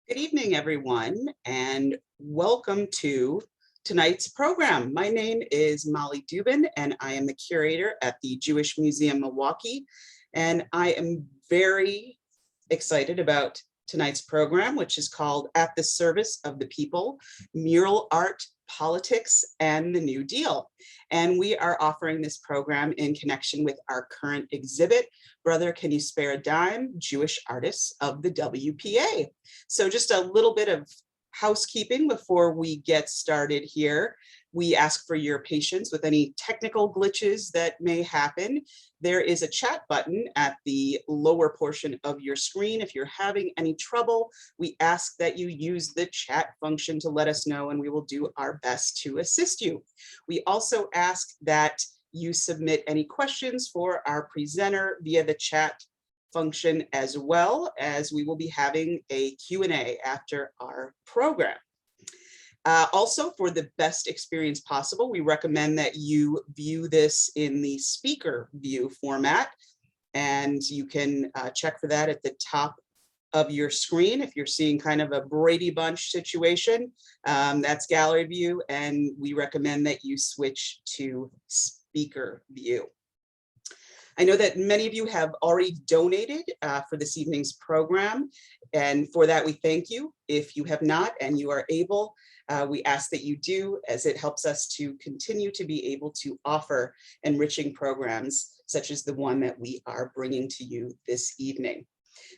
Good evening, everyone, and welcome to tonight's program. My name is Molly Dubin, and I am the curator at the Jewish Museum Milwaukee, and I am very excited about tonight's program, which is called At the Service of the People, Mural Art, Politics, and the New Deal. And we are offering this program in connection with our current exhibit, Brother, Can You Spare a Dime? Jewish Artists of the WPA. So just a little bit of housekeeping before we get started here. We ask for your patience with any technical glitches that may happen. There is a chat button at the lower portion of your screen. If you're having any trouble, we ask that you use the chat function to let us know, and we will do our best to assist you. We also ask that you submit any questions for our presenter via the chat function, as well as we will be having a Q&A after our program. Also, for the best experience possible, we recommend that you view this in the speaker view format, and you can check for that at the top of your screen. If you're seeing kind of a Brady Bunch situation, that's gallery view, and we recommend that you switch to speaker view. I know that many of you have already donated for this evening's program, and for that we thank you. If you have not and you are able, we ask that you do, as it helps us to continue to be able to offer enriching programs such as the one that we are bringing to you this evening.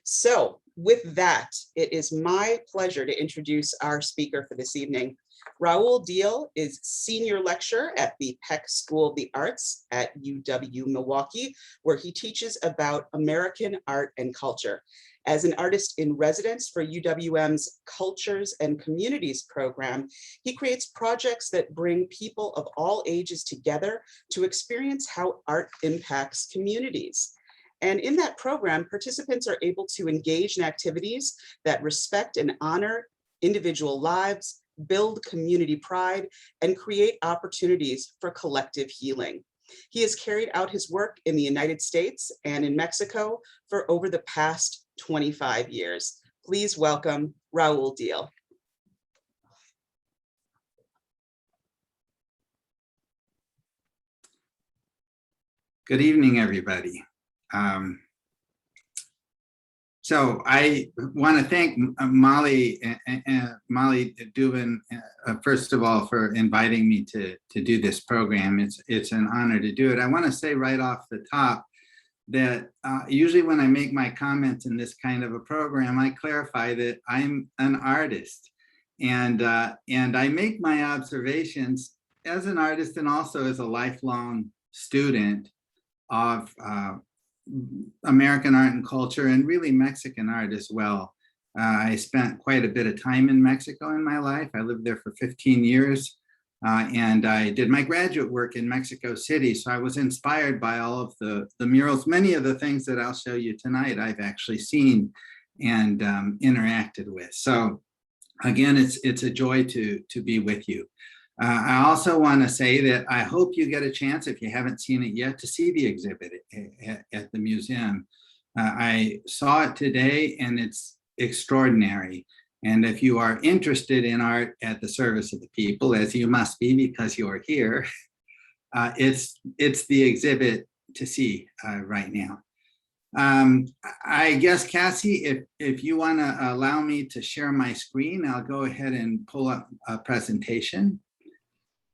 So with that, it is my pleasure to introduce our speaker for this evening. Raoul Diehl is senior lecturer at the Peck School of the Arts at UW-Milwaukee, where he teaches about American art and culture. As an artist in residence for UWM's Cultures and Communities program, he creates projects that bring people of all ages together to experience how art impacts communities. And in that program, participants are able to engage in activities that respect and honor individual lives, build community pride, and create opportunities for collective healing. He has carried out his work in the United States and in Mexico for over the past 25 years. Please welcome Raoul Deal. Good evening, everybody. So I want to thank Molly Dubin, first of all, for inviting me to do this program. It's an honor to do it. I want to say right off the top that usually when I make my comments in this kind of a program, I clarify that I'm an artist, and I make my observations as an artist and also as a lifelong student of American art and culture, and really Mexican art as well. I spent quite a bit of time in Mexico in my life. I lived there for 15 years, and I did my graduate work in Mexico City. So I was inspired by all of the murals. Many of the things that I'll show you tonight, I've actually seen and interacted with. So again, it's a joy to be with you. I also want to say that I hope you get a chance, if you haven't seen it yet, to see the exhibit at the museum. I saw it today, and it's extraordinary. And if you are interested in art at the service of the people, as you must be because you're here, it's the exhibit to see right now. I guess, Cassie, if you want to allow me to share my screen, I'll go ahead and pull up a presentation.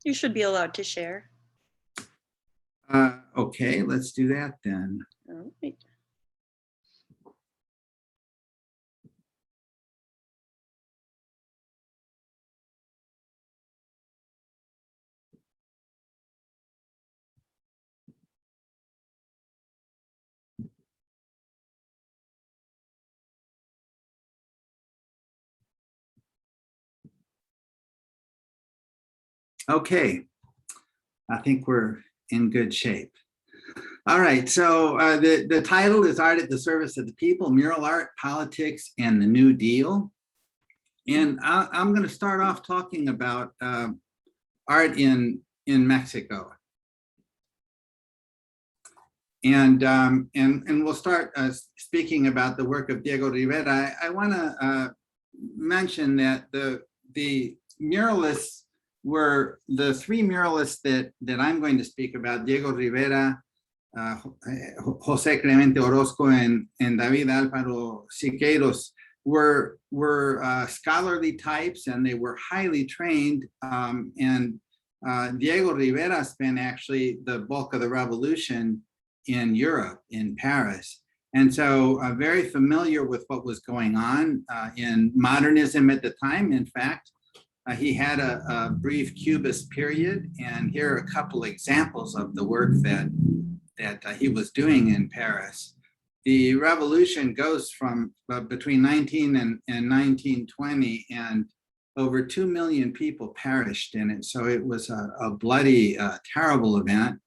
You should be allowed to share. Okay, let's do that then. All right. Okay, I think we're in good shape. All right, so the title is Art at the Service of the People, Mural Art, Politics, and the New Deal. And I'm going to start off talking about art in Mexico. And we'll start speaking about the work of Diego Rivera. I want to mention that the muralists were the three muralists that I'm going to speak about: Diego Rivera, Jose Clemente Orozco, and David Alvaro Cicados were scholarly types, and they were highly trained. Diego Rivera spent actually the bulk of the revolution in Europe, in Paris. And so very familiar with what was going on in modernism at the time. In fact, he had a brief Cubist period, and here are a couple examples of the work that he was doing in Paris. The revolution goes from between 19 and 1920, and over 2 million people perished in it. So it was a bloody, terrible event.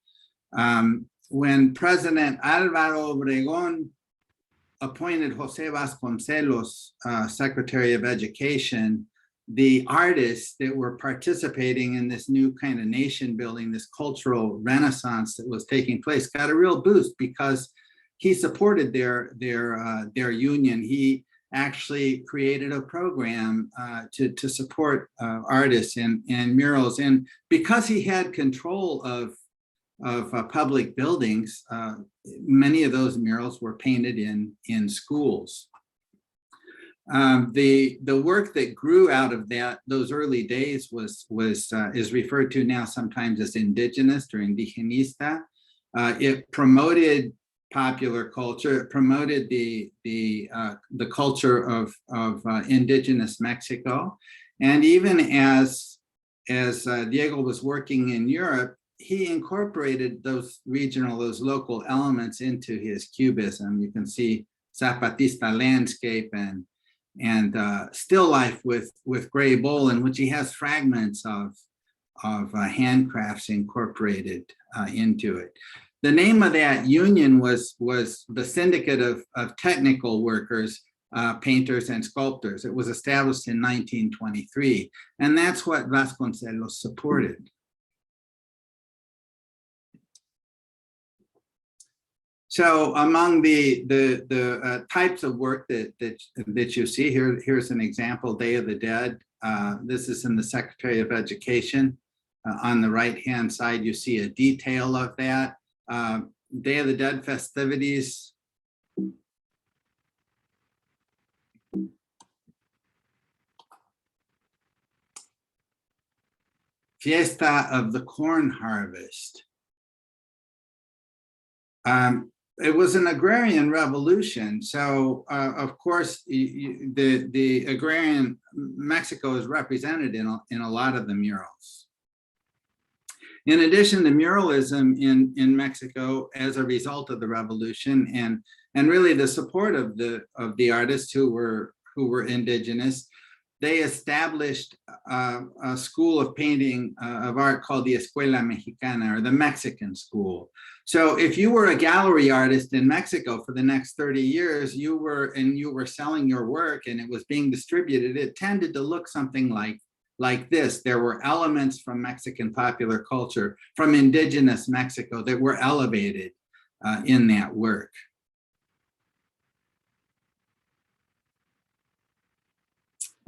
When President Álvaro Obregón appointed Jose Vasconcelos Secretary of Education, the artists that were participating in this new kind of nation building, this cultural renaissance that was taking place, got a real boost because he supported their union. He actually created a program to support artists and murals. And because he had control of public buildings, many of those murals were painted in schools. The work that grew out of those early days is referred to now sometimes as indigenous or indigenista. It promoted popular culture. It promoted the culture of indigenous Mexico, and even as Diego was working in Europe, he incorporated those local elements into his cubism. You can see Zapatista landscape and still life with gray bowl, in which he has fragments of handcrafts incorporated into it. The name of that union was the Syndicate of Technical Workers, Painters and Sculptors. It was established in 1923, and that's what Vasconcelos supported. So among the types of work that you see here, here's an example: Day of the Dead. This is in the Secretary of Education. On the right-hand side, you see a detail of that. Day of the Dead festivities. Fiesta of the Corn Harvest. It was an agrarian revolution. So, of course, the agrarian Mexico is represented in a lot of the murals. In addition to muralism in Mexico, as a result of the revolution and really the support of the artists who were indigenous, they established a school of painting of art called the Escuela Mexicana, or the Mexican School. So if you were a gallery artist in Mexico for the next 30 years, you were selling your work and it was being distributed, it tended to look something like this. There were elements from Mexican popular culture, from indigenous Mexico, that were elevated in that work.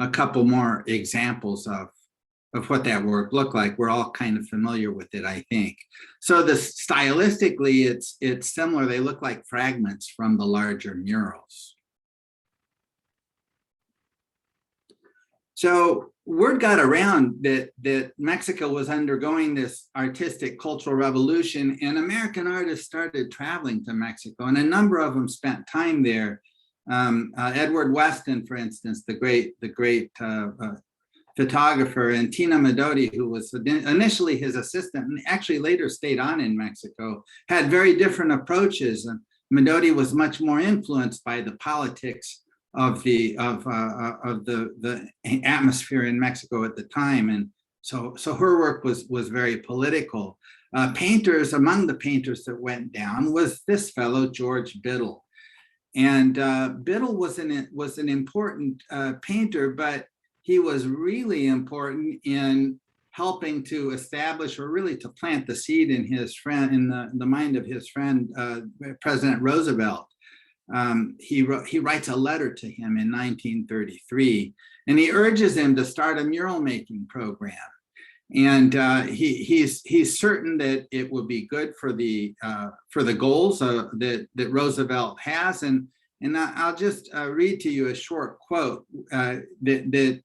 A couple more examples of what that work looked like. We're all kind of familiar with it, I think. So stylistically, it's similar. They look like fragments from the larger murals. So word got around that Mexico was undergoing this artistic cultural revolution, and American artists started traveling to Mexico, and a number of them spent time there. Edward Weston, for instance, the great photographer, and Tina Medotti, who was initially his assistant and actually later stayed on in Mexico, had very different approaches. And Medotti was much more influenced by the politics of the atmosphere in Mexico at the time, and so her work was very political. Painters, among the painters that went down was this fellow George Biddle. And Biddle was an important painter, but he was really important in helping to establish, or really to plant the seed in the mind of his friend, President Roosevelt. he writes a letter to him in 1933, and he urges him to start a mural making program. And he's certain that it will be good for the goals that Roosevelt has. And I'll just read to you a short quote that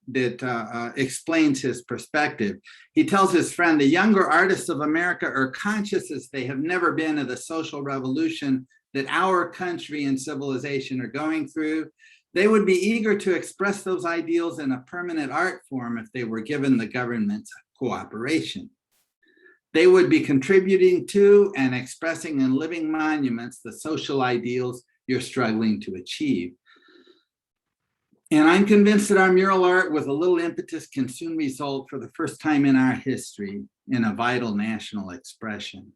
explains his perspective. He tells his friend, "The younger artists of America are conscious as they have never been of the social revolution that our country and civilization are going through. They would be eager to express those ideals in a permanent art form if they were given the government's cooperation. They would be contributing to and expressing in living monuments the social ideals you're struggling to achieve. And I'm convinced that our mural art with a little impetus can soon result for the first time in our history in a vital national expression."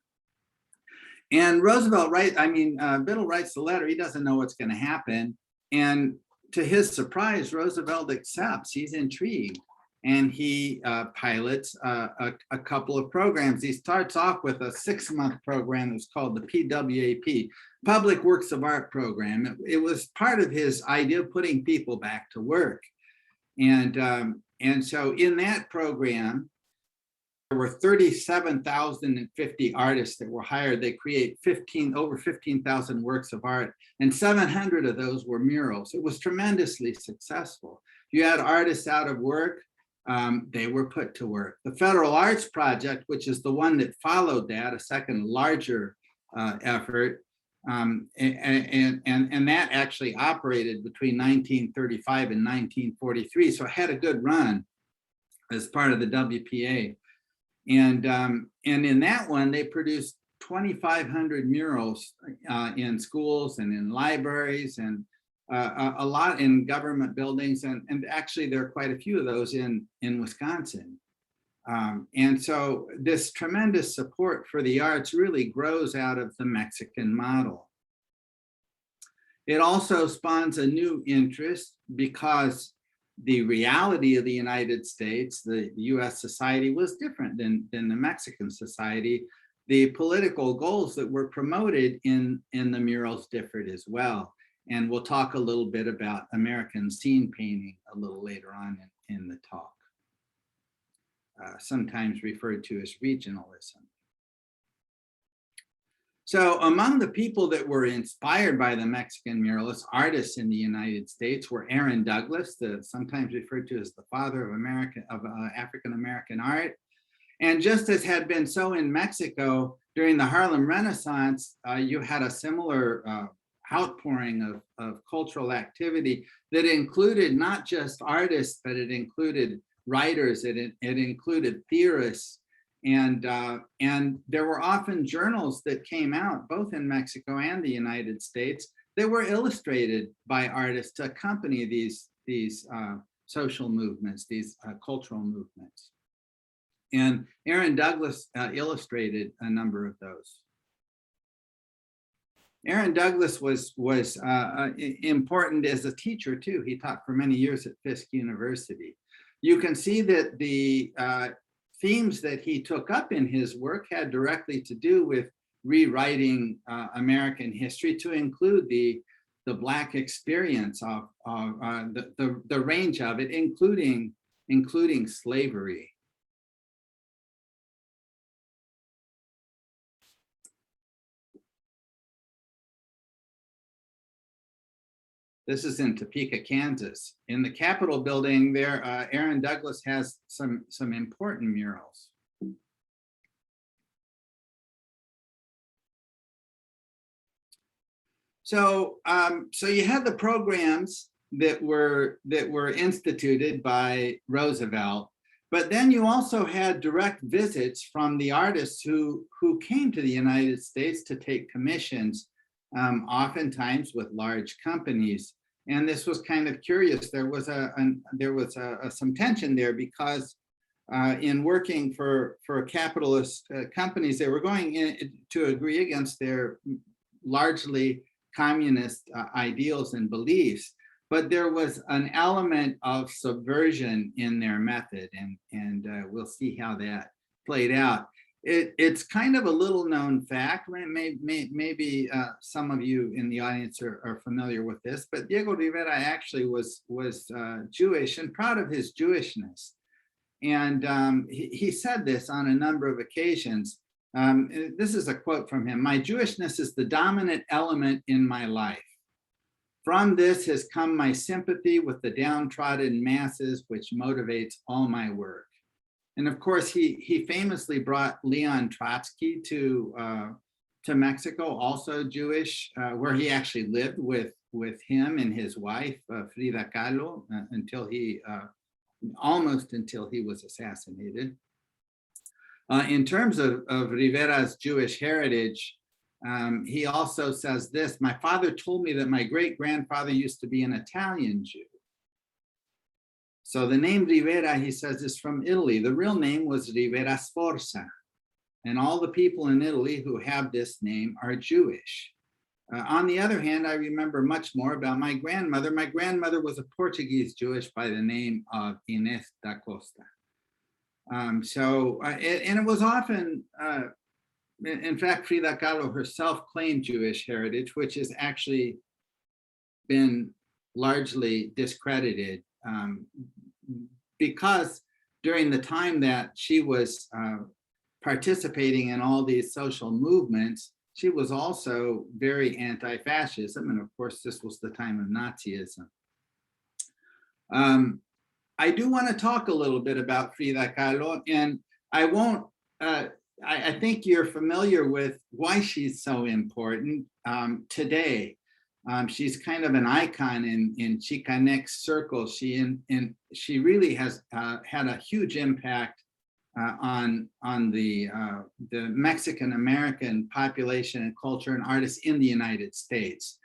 And Roosevelt Biddle writes the letter. He doesn't know what's going to happen. And to his surprise, Roosevelt accepts. He's intrigued. And he pilots a couple of programs. He starts off with a 6-month program that's called the PWAP, Public Works of Art Program. It was part of his idea of putting people back to work. And so in that program, there were 37,050 artists that were hired. They create over 15,000 works of art, and 700 of those were murals. It was tremendously successful. You had artists out of work. They were put to work. The Federal Arts Project, which is the one that followed that, a second larger effort, and that actually operated between 1935 and 1943, so it had a good run as part of the WPA. And in that one, they produced 2,500 murals in schools and in libraries and a lot in government buildings, and actually there are quite a few of those in Wisconsin. And so this tremendous support for the arts really grows out of the Mexican model. It also spawns a new interest because the reality of the United States, the US society, was different than the Mexican society. The political goals that were promoted in the murals differed as well. And we'll talk a little bit about American scene painting a little later on in the talk, sometimes referred to as regionalism. So among the people that were inspired by the Mexican muralist artists in the United States were Aaron Douglas, sometimes referred to as the father of African-American art. And just as had been so in Mexico during the Harlem Renaissance, you had a similar outpouring of cultural activity that included not just artists, but it included writers, it included theorists, and there were often journals that came out both in Mexico and the United States that were illustrated by artists to accompany these social movements, these cultural movements. And Aaron Douglas illustrated a number of those. Aaron Douglas was important as a teacher too. He taught for many years at Fisk University. You can see that the themes that he took up in his work had directly to do with rewriting American history to include the Black experience of the range of it, including slavery. This is in Topeka, Kansas. In the Capitol building there, Aaron Douglas has some important murals. So you had the programs that were instituted by Roosevelt, but then you also had direct visits from the artists who came to the United States to take commissions, oftentimes with large companies. And this was kind of curious. There was some tension there because in working for capitalist companies, they were going in to agree against their largely communist ideals and beliefs, but there was an element of subversion in their method, and we'll see how that played out. it's kind of a little known fact. Maybe some of you in the audience are familiar with this, but Diego Rivera actually was Jewish and proud of his Jewishness. And he said this on a number of occasions. This is a quote from him: "My Jewishness is the dominant element in my life. From this has come my sympathy with the downtrodden masses, which motivates all my work." And of course, he famously brought Leon Trotsky to Mexico, also Jewish, where he actually lived with him and his wife, Frida Kahlo, almost until he was assassinated. In terms of Rivera's Jewish heritage, he also says this: "My father told me that my great-grandfather used to be an Italian Jew." So the name Rivera, he says, is from Italy. The real name was Rivera Sforza. And all the people in Italy who have this name are Jewish. On the other hand, I remember much more about my grandmother. My grandmother was a Portuguese Jewish by the name of Inés da Costa. And it was often, in fact, Frida Kahlo herself claimed Jewish heritage, which has actually been largely discredited, because during the time that she was participating in all these social movements, she was also very anti-fascism. And of course, this was the time of Nazism. I do want to talk a little bit about Frida Kahlo, and I won't, I think you're familiar with why she's so important today. She's kind of an icon in Chicanx circles. She really has had a huge impact on the Mexican American population and culture and artists in the United States.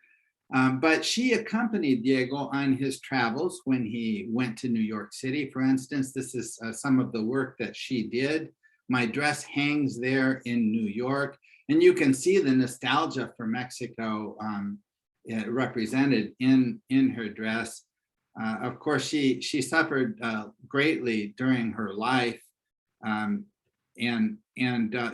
But she accompanied Diego on his travels when he went to New York City. For instance, this is some of the work that she did. My dress hangs there in New York, and you can see the nostalgia for Mexico represented in her dress. Of course, she suffered greatly during her life, and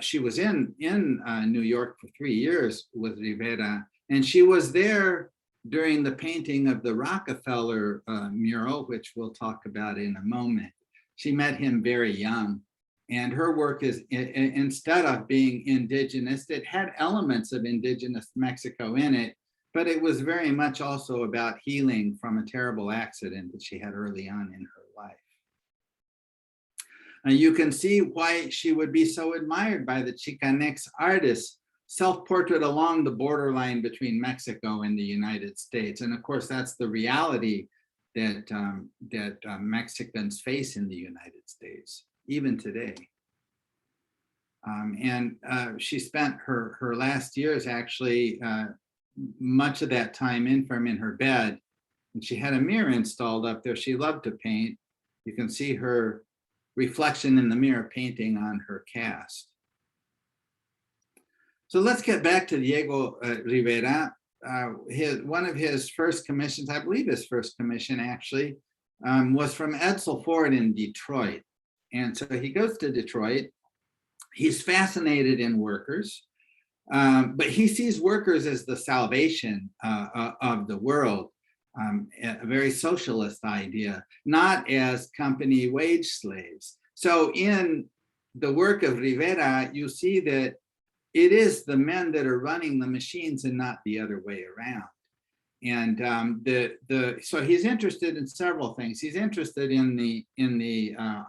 she was in New York for 3 years with Rivera, and she was there during the painting of the Rockefeller mural, which we'll talk about in a moment. She met him very young, and her work is, instead of being indigenous, it had elements of indigenous Mexico in it, but it was very much also about healing from a terrible accident that she had early on in her life. You can see why she would be so admired by the Chicanx artists. Self-portrait along the borderline between Mexico and the United States. And of course, that's the reality that, Mexicans face in the United States, even today. She spent her last years actually, much of that time infirm in her bed, and she had a mirror installed up there. She loved to paint. You can see her reflection in the mirror painting on her cast. So let's get back to Diego Rivera. One of his first commissions, I believe his first commission actually, was from Edsel Ford in Detroit. And so he goes to Detroit. He's fascinated in workers. But he sees workers as the salvation of the world, a very socialist idea, not as company wage slaves. So in the work of Rivera, you see that it is the men that are running the machines and not the other way around. And so he's interested in several things. He's interested in the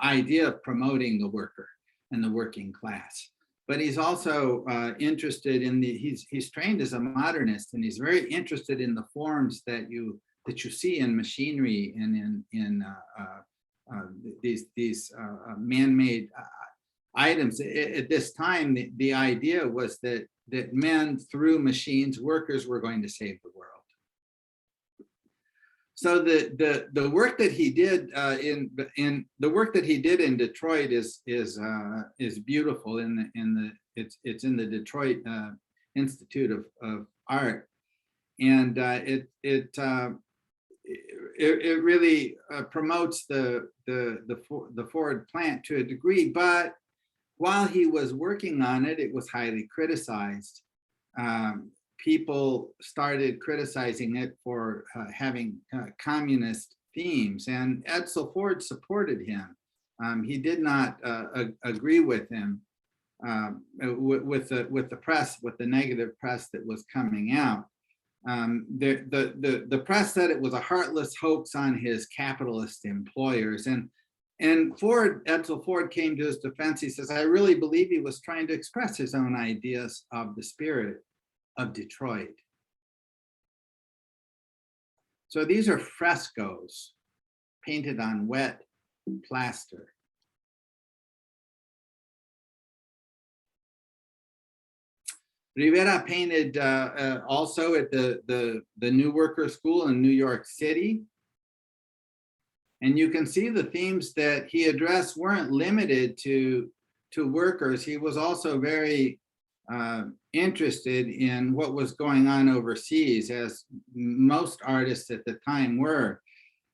idea of promoting the worker and the working class. But he's also interested in he's trained as a modernist, and he's very interested in the forms that you see in machinery and in these man-made items. At this time, the idea was that men, through machines, workers were going to save the world. So the work that he did in Detroit is beautiful. It's in the Detroit Institute of Art, and it really promotes the Ford plant to a degree, but while he was working on it, it was highly criticized. People started criticizing it for having communist themes, and Edsel Ford supported him. He did not agree with him with the press, with the negative press that was coming out. The press said it was a heartless hoax on his capitalist employers, and Edsel Ford came to his defense. He says, "I really believe he was trying to express his own ideas of the spirit of Detroit." So these are frescoes painted on wet plaster. Rivera painted also at the New Worker School in New York City. And you can see the themes that he addressed weren't limited to workers. He was also very interested in what was going on overseas, as most artists at the time were.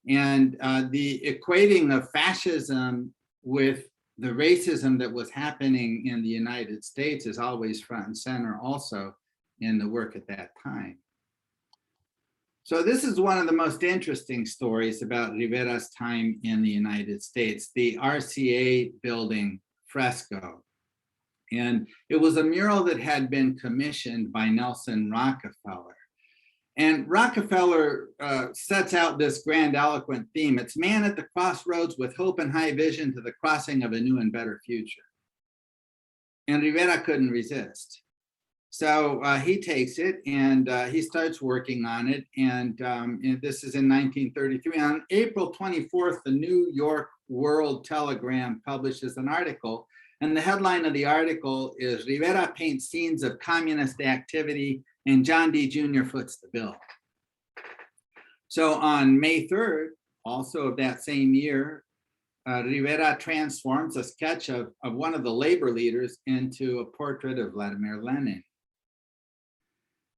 And the equating of fascism with the racism that was happening in the United States is always front and center also in the work at that time. So this is one of the most interesting stories about Rivera's time in the United States, the RCA building fresco. And it was a mural that had been commissioned by Nelson Rockefeller. And Rockefeller sets out this grandiloquent theme. It's man at the crossroads with hope and high vision to the crossing of a new and better future. And Rivera couldn't resist. So he takes it and he starts working on it. And this is in 1933. On April 24th, the New York World Telegram publishes an article. And the headline of the article is "Rivera paints scenes of communist activity and John D. Jr. foots the bill." So on May 3rd, also of that same year, Rivera transforms a sketch of one of the labor leaders into a portrait of Vladimir Lenin.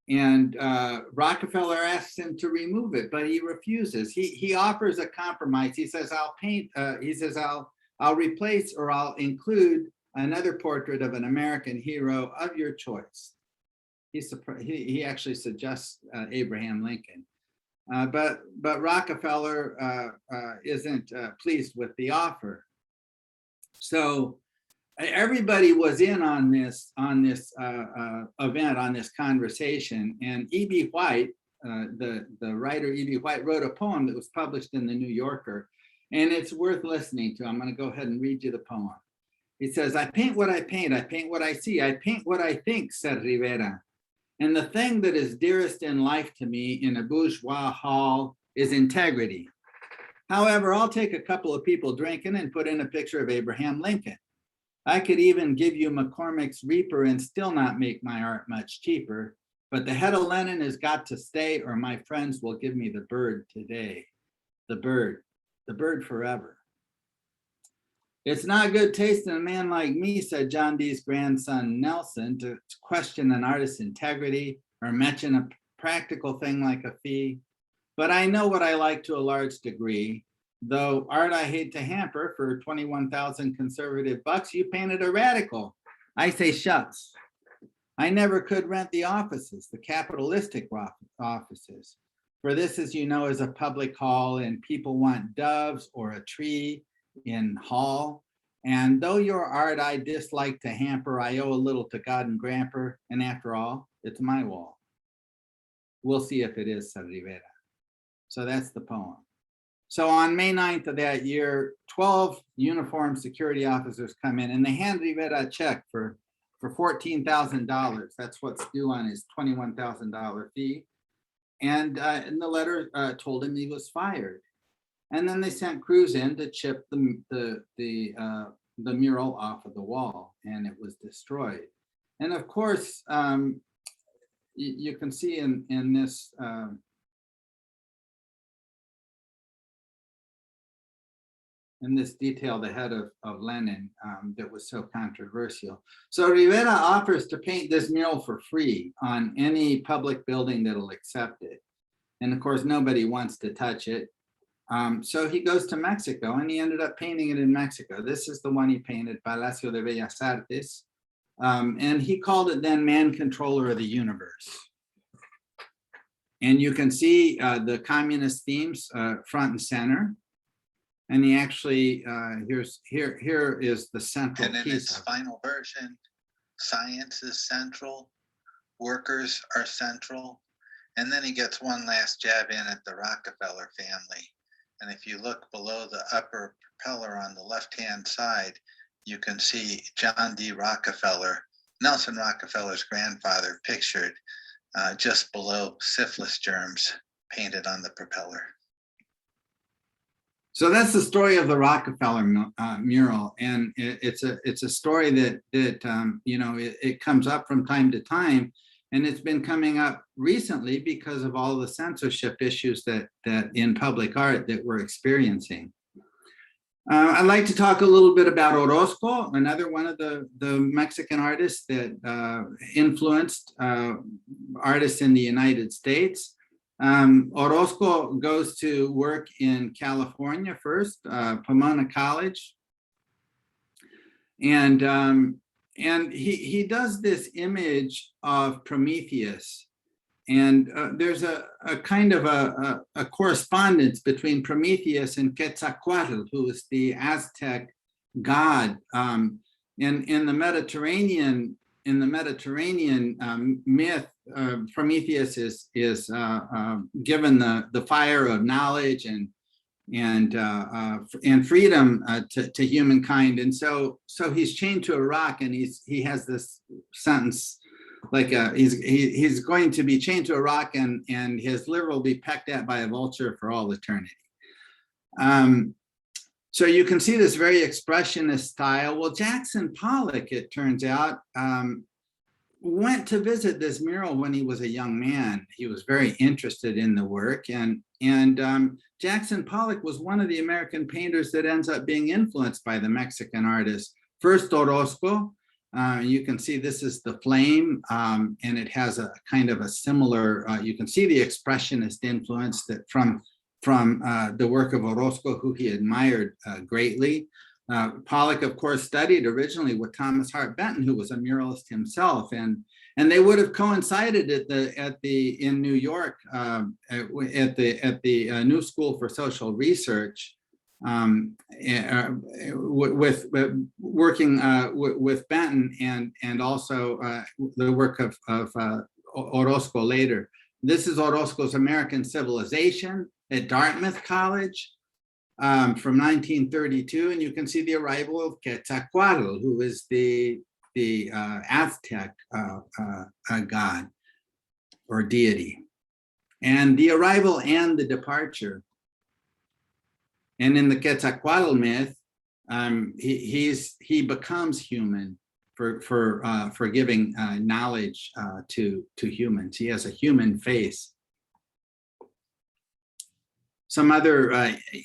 And Rockefeller asks him to remove it, but he refuses. He offers a compromise. He says, "I'll paint." He says, "I'll replace or I'll include another portrait of an American hero of your choice." He actually suggests Abraham Lincoln, but Rockefeller isn't pleased with the offer. So everybody was in on this event, on this conversation, and E.B. White, the writer E.B. White, wrote a poem that was published in the New Yorker, and it's worth listening to. I'm going to go ahead and read you the poem. He says, "I paint what I paint what I see, I paint what I think," said Rivera. "And the thing that is dearest in life to me in a bourgeois hall is integrity. However, I'll take a couple of people drinking and put in a picture of Abraham Lincoln. I could even give you McCormick's Reaper and still not make my art much cheaper. But the head of Lenin has got to stay, or my friends will give me the bird today. The bird forever. It's not good taste in a man like me," said John D's grandson Nelson, "to question an artist's integrity or mention a practical thing like a fee. But I know what I like to a large degree. Though art I hate to hamper, for 21,000 conservative bucks, you painted a radical. I say shucks. I never could rent the offices, the capitalistic offices. For this, as you know, is a public hall and people want doves or a tree in hall. And though your art I dislike to hamper, I owe a little to God and Grandpa, and after all, it's my wall. We'll see if it is," said Rivera. So that's the poem. So on May 9th of that year, 12 uniformed security officers come in and they hand Rivera a check for $14,000. That's what's due on his $21,000 fee. And the letter told him he was fired. And then they sent crews in to chip the mural off of the wall, and it was destroyed. And of course, you can see in this detail the head of Lenin that was so controversial. So Rivera offers to paint this mural for free on any public building that'll accept it. And of course, nobody wants to touch it. So he goes to Mexico and he ended up painting it in Mexico. This is the one he painted, Palacio de Bellas Artes. And he called it then Man Controller of the Universe. And you can see the communist themes front and center. And he actually, here is the central And in piece. its final version, science is central, workers are central. And then he gets one last jab in at the Rockefeller family. And if you look below the upper propeller on the left-hand side, you can see John D. Rockefeller, Nelson Rockefeller's grandfather, pictured just below syphilis germs painted on the propeller. So that's the story of the Rockefeller mural, and it's a story that you know, it comes up from time to time, and it's been coming up recently because of all the censorship issues that in public art that we're experiencing. I'd like to talk a little bit about Orozco, another one of the Mexican artists that influenced artists in the United States. Orozco goes to work in California first, Pomona College, and he does this image of Prometheus, and there's a kind of a correspondence between Prometheus and Quetzalcoatl, who is the Aztec god. In the Mediterranean myth, Prometheus is given the fire of knowledge and freedom to humankind, and so he's chained to a rock, and he has this sentence like he's going to be chained to a rock, and his liver will be pecked at by a vulture for all eternity. So you can see this very expressionist style. Well, Jackson Pollock, it turns out, went to visit this mural when he was a young man. He was very interested in the work, and Jackson Pollock was one of the American painters that ends up being influenced by the Mexican artist. First Orozco, you can see this is the flame, and it has a kind of a similar, you can see the expressionist influence that from the work of Orozco, who he admired greatly. Pollock, of course, studied originally with Thomas Hart Benton, who was a muralist himself, and they would have coincided in New York at the New School for Social Research, with working with Benton and also the work of Orozco later. This is Orozco's American Civilization at Dartmouth College from 1932, and you can see the arrival of Quetzalcoatl, who is the Aztec god or deity, and the arrival and the departure. And in the Quetzalcoatl myth, he becomes human for giving knowledge to humans. He has a human face. Some other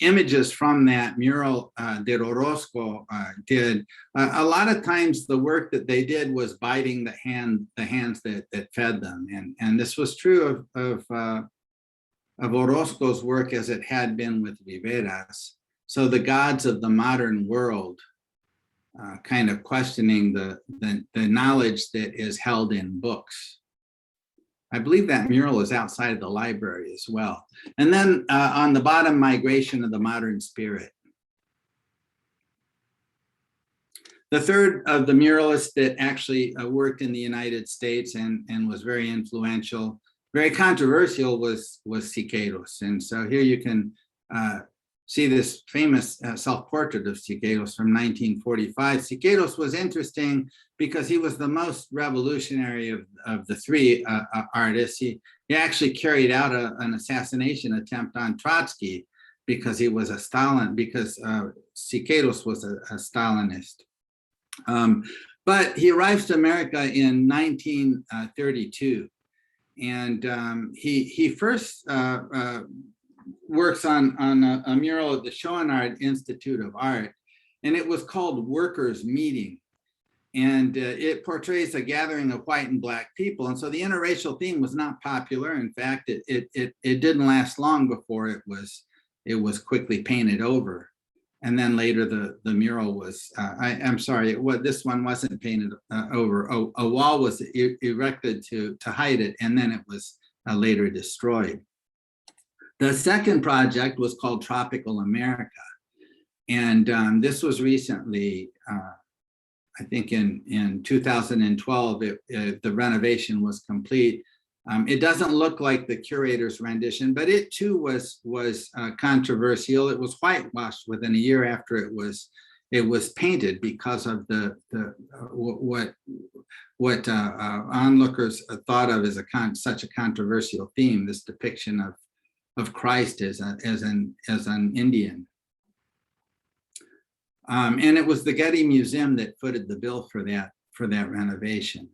images from that mural that Orozco did. A lot of times the work that they did was biting the hands that fed them, and this was true of Orozco's work as it had been with Rivera's. So the gods of the modern world, kind of questioning the knowledge that is held in books. I believe that mural is outside of the library as well. And then on the bottom, Migration of the Modern Spirit. The third of the muralists that actually worked in the United States and was very influential, very controversial, was Cicados. And so here you can see this famous self-portrait of Cicados from 1945. Cicados was interesting because he was the most revolutionary of the three artists. He actually carried out an assassination attempt on Trotsky because he was because Cicados was a Stalinist. But he arrives to America in 1932, and he first works on a mural at the Schoenhardt Institute of Art, and it was called Workers' Meeting. And it portrays a gathering of white and black people. And so the interracial theme was not popular. In fact, it didn't last long before it was was quickly painted over. And then later the mural was, I'm sorry, this one wasn't painted over. A wall was erected to hide it, and then it was later destroyed. The second project was called Tropical America. And this was recently, I think in 2012, the renovation was complete. It doesn't look like the curator's rendition, but it too was controversial. It was whitewashed within a year after it was painted because of what onlookers thought of as such a controversial theme, this depiction of Christ as an Indian. And it was the Getty Museum that footed the bill for that renovation.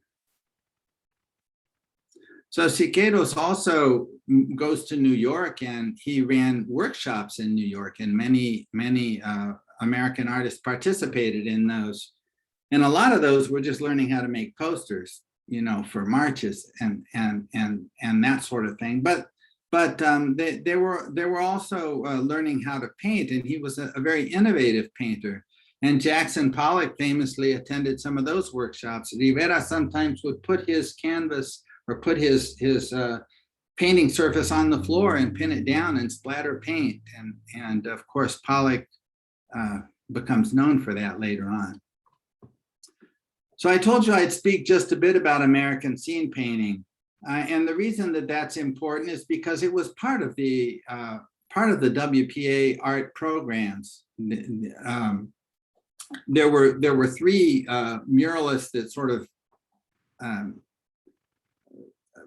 So Cicados also goes to New York, and he ran workshops in New York, and many American artists participated in those. And a lot of those were just learning how to make posters, for marches and that sort of thing. But they were also learning how to paint, and he was a very innovative painter. And Jackson Pollock famously attended some of those workshops. Rivera sometimes would put his canvas or put his painting surface on the floor and pin it down and splatter paint. And of course, Pollock becomes known for that later on. So I told you I'd speak just a bit about American scene painting. And the reason that that's important is because it was part of the WPA art programs. There were three muralists that sort of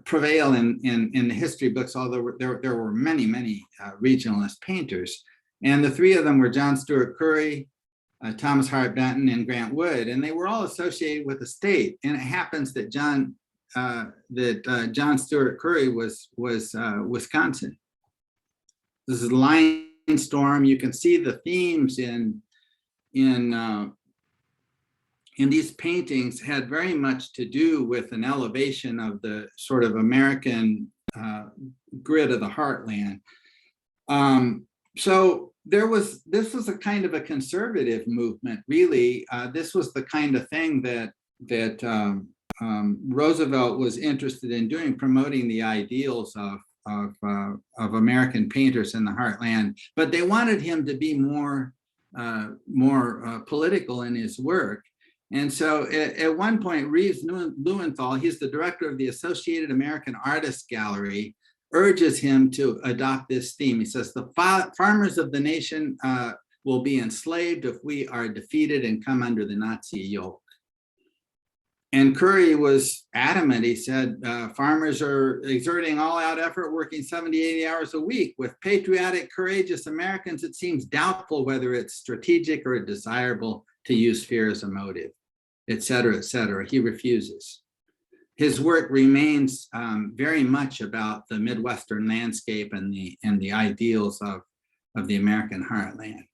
prevail in the history books, although there were many regionalist painters. And the three of them were John Stuart Curry, Thomas Hart Benton, and Grant Wood, and they were all associated with the state. And it happens that John Stuart Curry was Wisconsin. This is Lion Storm. You can see the themes in these paintings had very much to do with an elevation of the sort of American grid of the heartland. So this was a kind of a conservative movement, really. This was the kind of thing that Roosevelt was interested in doing, promoting the ideals of American painters in the heartland. But they wanted him to be more political in his work. And so at one point, Reeves Lewenthal, he's the director of the Associated American Artists Gallery, urges him to adopt this theme. He says, the farmers of the nation will be enslaved if we are defeated and come under the Nazi yoke. And Curry was adamant. He said, farmers are exerting all-out effort, working 70, 80 hours a week. With patriotic, courageous Americans, it seems doubtful whether it's strategic or desirable to use fear as a motive, et cetera, et cetera. He refuses. His work remains very much about the Midwestern landscape and the ideals of the American heartland.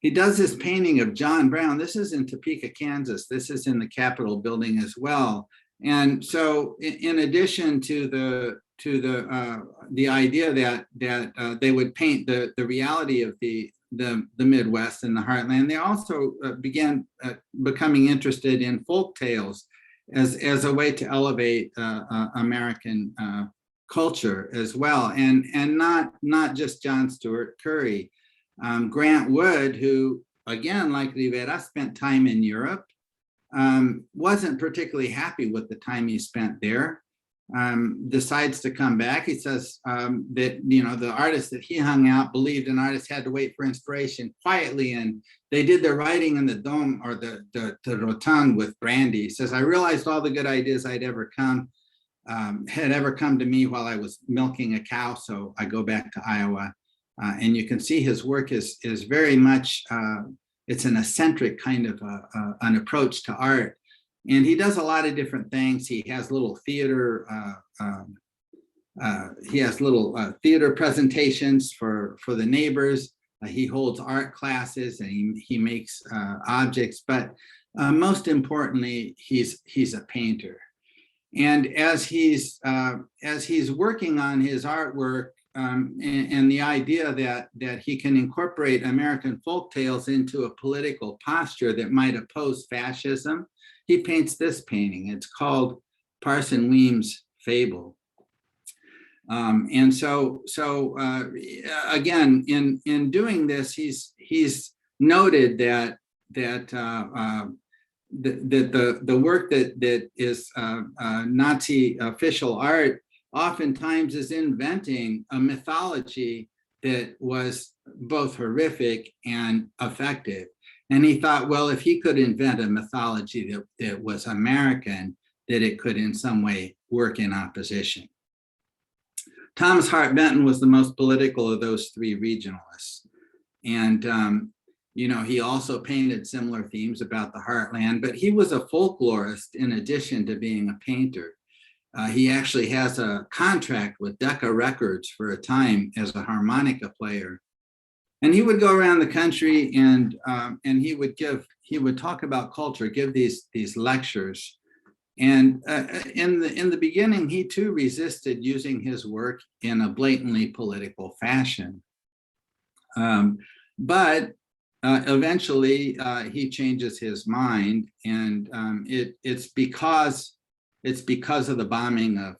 He does this painting of John Brown. This is in Topeka, Kansas. This is in the Capitol building as well. And so in addition to the idea that they would paint the reality of the Midwest and the heartland, they also began becoming interested in folk tales as a way to elevate American culture as well, and not just John Stuart Curry. Grant Wood, who again, like Rivera, spent time in Europe, wasn't particularly happy with the time he spent there. Decides to come back. He says that the artists that he hung out believed an artist had to wait for inspiration quietly, and they did their writing in the dome or the rotund with brandy. He says, I realized all the good ideas had ever come to me while I was milking a cow, so I go back to Iowa. And you can see his work is very much, it's an eccentric kind of an approach to art. And he does a lot of different things. He has little theater, theater presentations for the neighbors. He holds art classes and he makes objects, but most importantly, he's a painter. And as he's working on his artwork, and the idea that he can incorporate American folk tales into a political posture that might oppose fascism, he paints this painting. It's called Parson Weems' Fable. And so again, in doing this, he's noted that the work that is Nazi official art oftentimes is inventing a mythology that was both horrific and effective. And he thought, well, if he could invent a mythology that was American, that it could in some way work in opposition. Thomas Hart Benton was the most political of those three regionalists. And he also painted similar themes about the heartland, but he was a folklorist in addition to being a painter. He actually has a contract with Decca Records for a time as a harmonica player. And he would go around the country and he would talk about culture, give these lectures. And in the beginning, he too resisted using his work in a blatantly political fashion. But eventually he changes his mind, and it's because of the bombing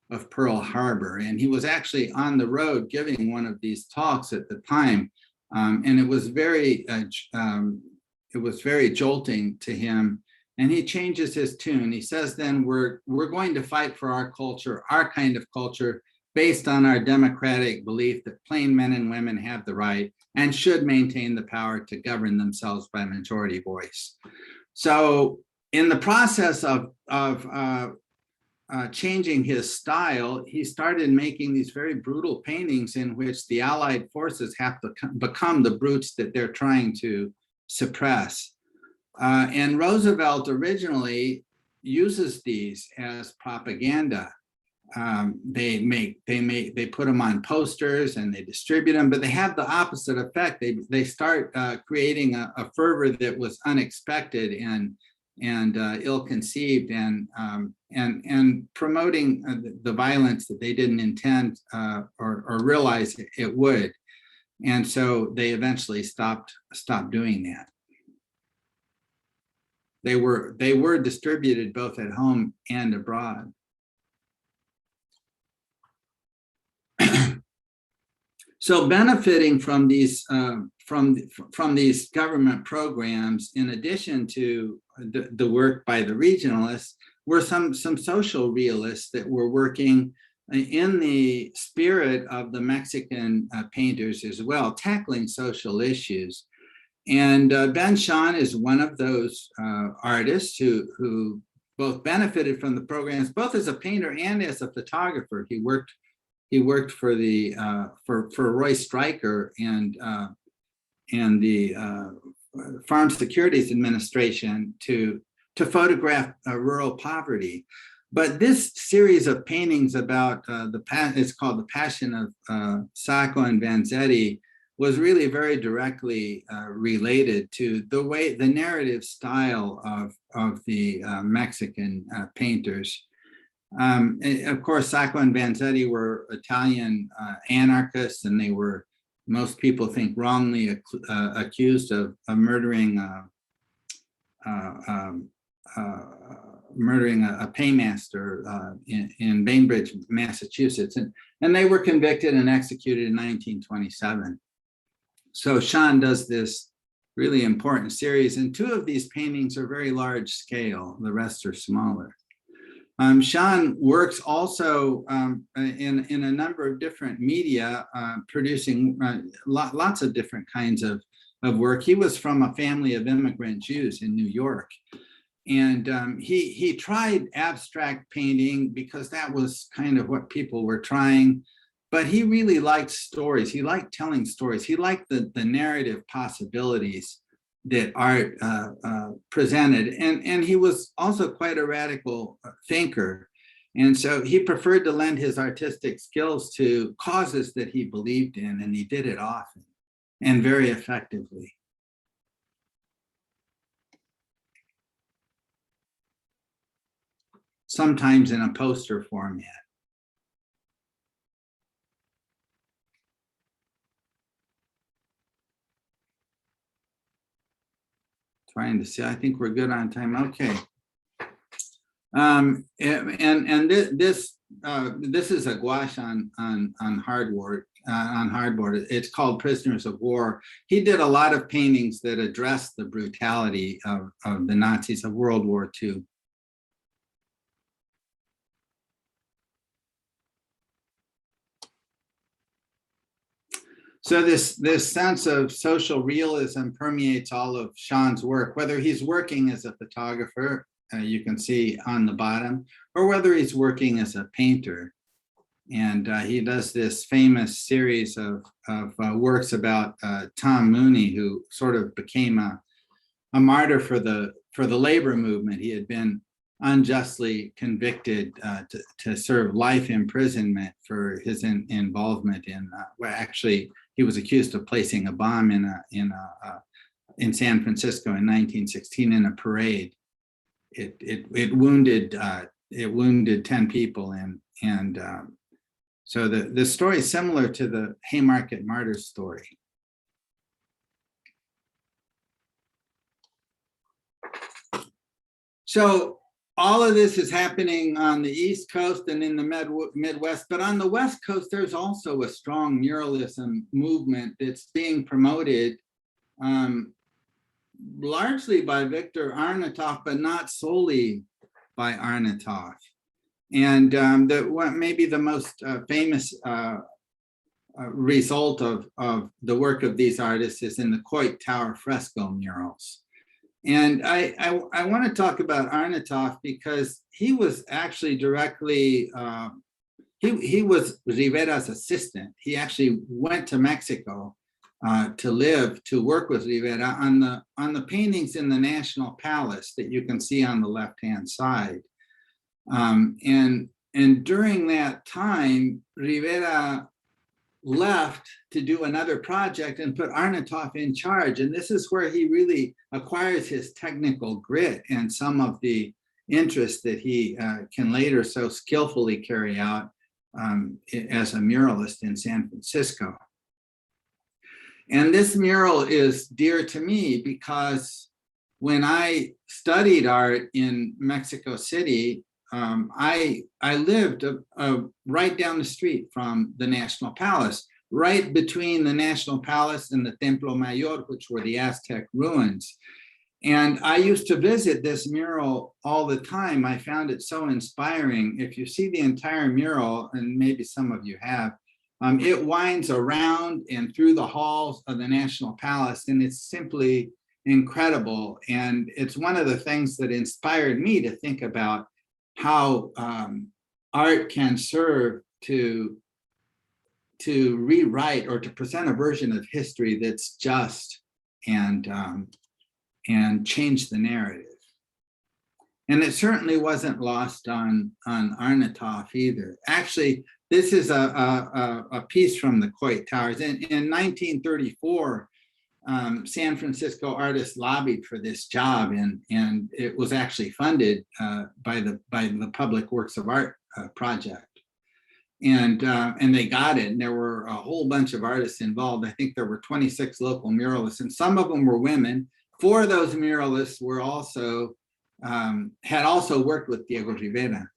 of Pearl Harbor. And he was actually on the road giving one of these talks at the time, and it was very jolting to him. And he changes his tune. He says, then we're going to fight for our culture, our kind of culture, based on our democratic belief that plain men and women have the right and should maintain the power to govern themselves by majority voice. So in the process of changing his style, he started making these very brutal paintings in which the Allied forces have to become the brutes that they're trying to suppress. And Roosevelt originally uses these as propaganda. They put them on posters and they distribute them, but they have the opposite effect. They start creating a fervor that was unexpected and ill-conceived, and promoting the violence that they didn't intend or realize it would. And so they eventually stopped doing that. They were distributed both at home and abroad. So benefiting from these these government programs, in addition to the work by the regionalists, were some social realists that were working in the spirit of the Mexican painters as well, tackling social issues. And Ben Shahn is one of those artists who both benefited from the programs, both as a painter and as a photographer. He worked for the for Roy Stryker and the Farm Securities Administration to photograph rural poverty. But this series of paintings about it's called The Passion of Sacco and Vanzetti, was really very directly related to the narrative style of the Mexican painters. Of course, Sacco and Vanzetti were Italian anarchists, and they were, most people think, wrongly accused of murdering a paymaster in Bainbridge, Massachusetts, and they were convicted and executed in 1927. So Shahn does this really important series, and two of these paintings are very large scale. The rest are smaller. Shahn works also in a number of different media, producing lots of different kinds of work. He was from a family of immigrant Jews in New York. And he tried abstract painting because that was kind of what people were trying. But he really liked stories. He liked telling stories. He liked the narrative possibilities that art presented. And he was also quite a radical thinker. And so he preferred to lend his artistic skills to causes that he believed in, and he did it often. and very effectively. Sometimes in a poster format. Trying to see, I think we're good on time. Okay. This is a gouache on hardboard. It's called Prisoners of War. He did a lot of paintings that addressed the brutality of the Nazis of World War II. So this sense of social realism permeates all of Sean's work, whether he's working as a photographer, you can see on the bottom, or whether he's working as a painter. And he does this famous series of works about Tom Mooney, who sort of became a martyr for the labor movement. He had been unjustly convicted to serve life imprisonment for his involvement in, well, actually, he was accused of placing a bomb in San Francisco in 1916 in a parade. It wounded 10 people, and so the story is similar to the Haymarket Martyrs story. So all of this is happening on the East Coast and in the Midwest, but on the West Coast, there's also a strong muralism movement that's being promoted largely by Victor Arnautoff, but not solely by Arnautoff. And maybe the most famous result of the work of these artists is in the Coit Tower fresco murals. And I want to talk about Arnautoff because he was actually directly, he was Rivera's assistant. He actually went to Mexico to work with Rivera on the paintings in the National Palace that you can see on the left-hand side. And during that time, Rivera left to do another project and put Arnautoff in charge. And this is where he really acquires his technical grit and some of the interests that he can later so skillfully carry out as a muralist in San Francisco. And this mural is dear to me because when I studied art in Mexico City, I lived right down the street from the National Palace, right between the National Palace and the Templo Mayor, which were the Aztec ruins. And I used to visit this mural all the time. I found it so inspiring. If you see the entire mural, and maybe some of you have, it winds around and through the halls of the National Palace, and it's simply incredible. And it's one of the things that inspired me to think about how art can serve to rewrite or to present a version of history that's just and change the narrative. And it certainly wasn't lost on Arnautoff either. Actually, this is a piece from the Coit Towers. In 1934, San Francisco artists lobbied for this job, and it was actually funded by the Public Works of Art project. And they got it, and there were a whole bunch of artists involved. I think there were 26 local muralists, and some of them were women. 4 of those muralists were also had also worked with Diego Rivera.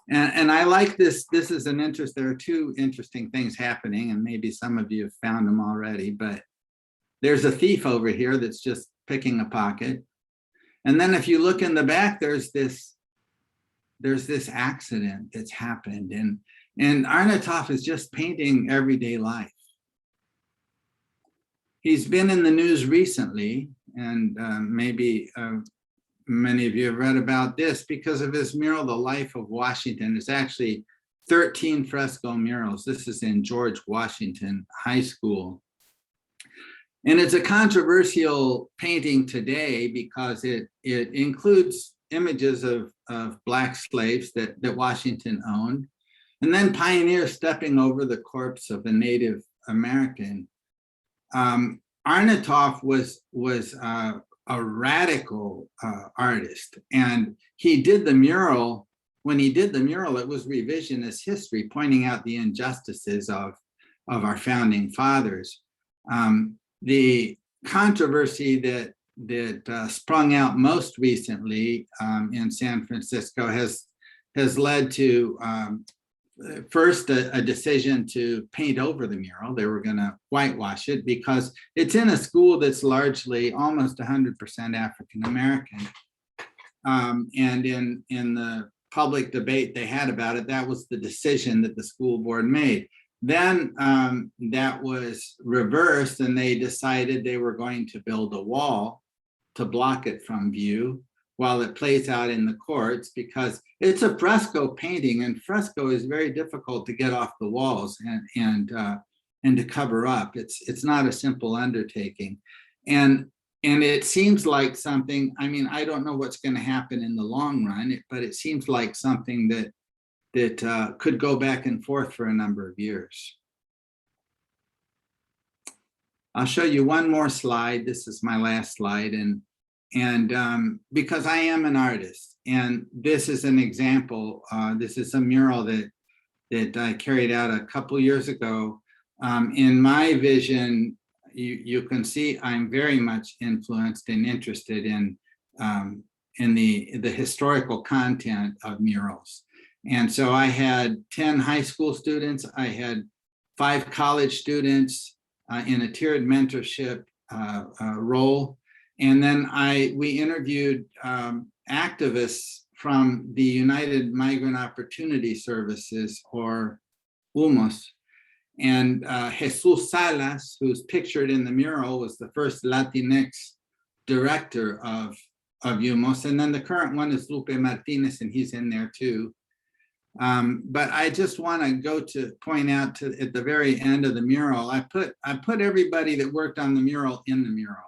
And I like this. This is an interest. There are 2 interesting things happening, and maybe some of you have found them already, but there's a thief over here that's just picking a pocket. And then if you look in the back, there's this accident that's happened. And Arnautoff is just painting everyday life. He's been in the news recently, and maybe many of you have read about this because of his mural, The Life of Washington. It's actually 13 fresco murals. This is in George Washington High School. And it's a controversial painting today because it includes images of Black slaves that Washington owned, and then pioneers stepping over the corpse of a Native American. Arnautoff was a radical artist, and he did the mural. When he did the mural, it was revisionist history, pointing out the injustices of our founding fathers. The controversy that sprung out most recently in San Francisco has led to first a decision to paint over the mural. They were going to whitewash it because it's in a school that's largely almost 100% African American. And in the public debate they had about it, that was the decision that the school board made. Then that was reversed, and they decided they were going to build a wall to block it from view while it plays out in the courts, because it's a fresco painting, and fresco is very difficult to get off the walls and to cover up. It's not a simple undertaking, and it seems like something. I mean, I don't know what's going to happen in the long run, but it seems like something that could go back and forth for a number of years. I'll show you one more slide. This is my last slide, and because I am an artist, and this is an example. This is a mural that I carried out a couple years ago. In my vision, you can see I'm very much influenced and interested in the historical content of murals. And so I had 10 high school students. I had 5 college students in a tiered mentorship role. And then we interviewed activists from the United Migrant Opportunity Services, or UMOS. And Jesus Salas, who's pictured in the mural, was the first Latinx director of UMOS. And then the current one is Lupe Martinez, and he's in there too. But I just want to point out at the very end of the mural, I put everybody that worked on the mural in the mural.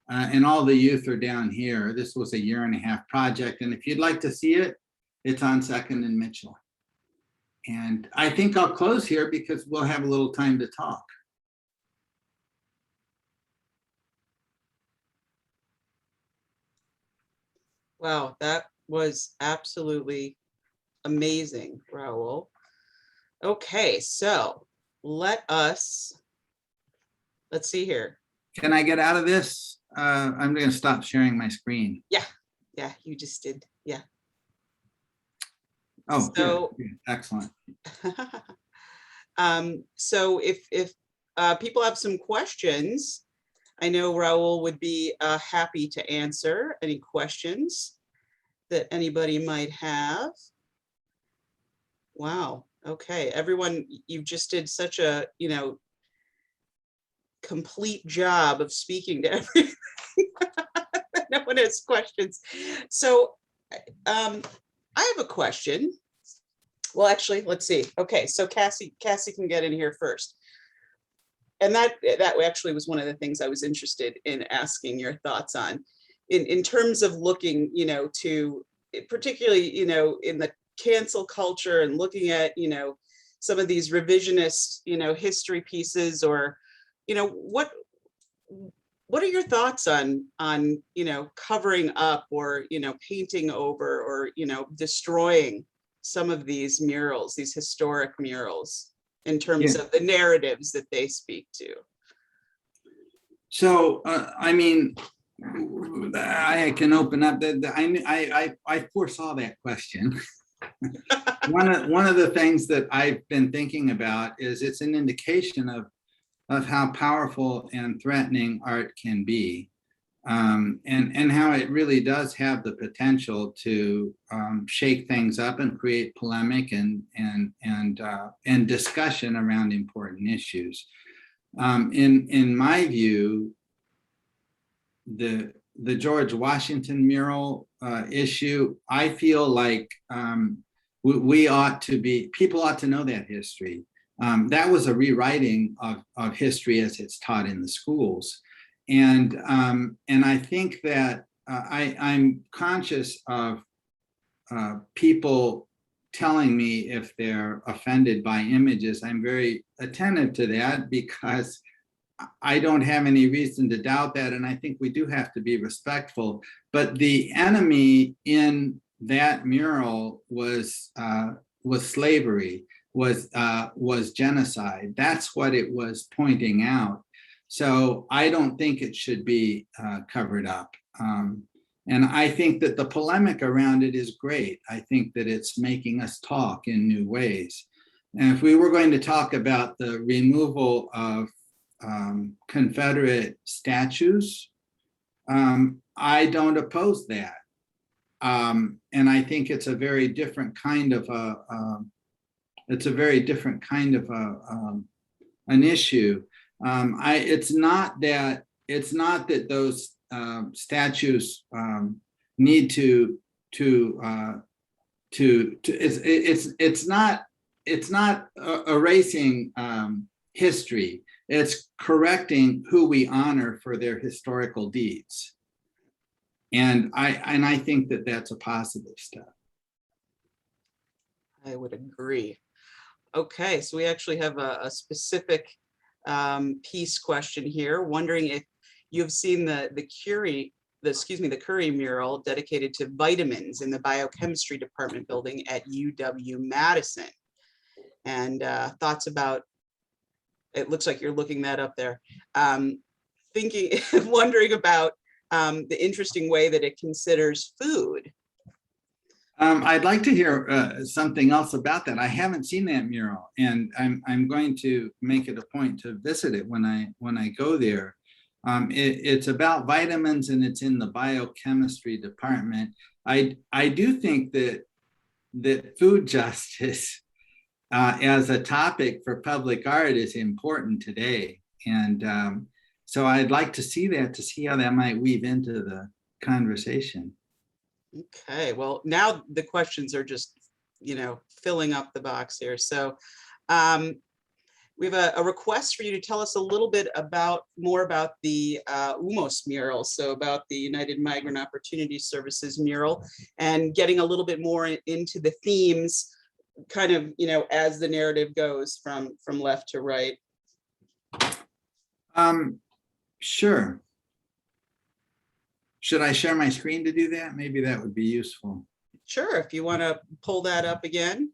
And all the youth are down here. This was a 1.5-year project. And if you'd like to see it, it's on 2nd and Mitchell. And I think I'll close here because we'll have a little time to talk. Wow, that was absolutely amazing, Raul. Okay, so let's see here. Can I get out of this? I'm going to stop sharing my screen. Yeah, you just did. Yeah. Oh, so good. Excellent. So if people have some questions, I know Raul would be happy to answer any questions that anybody might have. Wow. Okay, everyone, you just did such a, complete job of speaking to everything. No one has questions. So I have a question. Well, actually, let's see. Okay, so Cassie can get in here first. And that actually was one of the things I was interested in asking your thoughts on, in terms of looking, to particularly, in the cancel culture and looking at, some of these revisionist, history pieces, or, what are your thoughts on covering up, or, painting over, or, destroying some of these murals, these historic murals, in terms of the narratives that they speak to? So, I mean, I can open up. I foresaw that question. One of the things that I've been thinking about is it's an indication of how powerful and threatening art can be, and how it really does have the potential to shake things up and create polemic and discussion around important issues. In my view, the George Washington mural issue, I feel like people ought to know that history. That was a rewriting of history as it's taught in the schools. And I think that I'm conscious of people telling me if they're offended by images. I'm very attentive to that, because I don't have any reason to doubt that, and I think we do have to be respectful. But the enemy in that mural was slavery, was genocide. That's what it was pointing out. So I don't think it should be covered up. And I think that the polemic around it is great. I think that it's making us talk in new ways. And if we were going to talk about the removal of Confederate statues, I don't oppose that. And I think it's a very different kind of an issue. It's not that those statues need to it's not erasing history. It's correcting who we honor for their historical deeds. And I think that that's a positive step. I would agree. Okay, so we actually have a specific piece question here, wondering if you've seen the Curry mural dedicated to vitamins in the biochemistry department building at UW-Madison. And thoughts about, it looks like you're looking that up there. Wondering about the interesting way that it considers food. I'd like to hear something else about that. I haven't seen that mural, and I'm going to make it a point to visit it when I go there. It's about vitamins, and it's in the biochemistry department. I do think that food justice as a topic for public art is important today, and so I'd like to see that, to see how that might weave into the conversation. Okay, well, now the questions are just, filling up the box here. So we have a request for you to tell us a little bit more about the UMOS mural, so about the United Migrant Opportunity Services mural, and getting a little bit more into the themes, kind of, as the narrative goes from left to right. Sure. Should I share my screen to do that? Maybe that would be useful. Sure, if you want to pull that up again.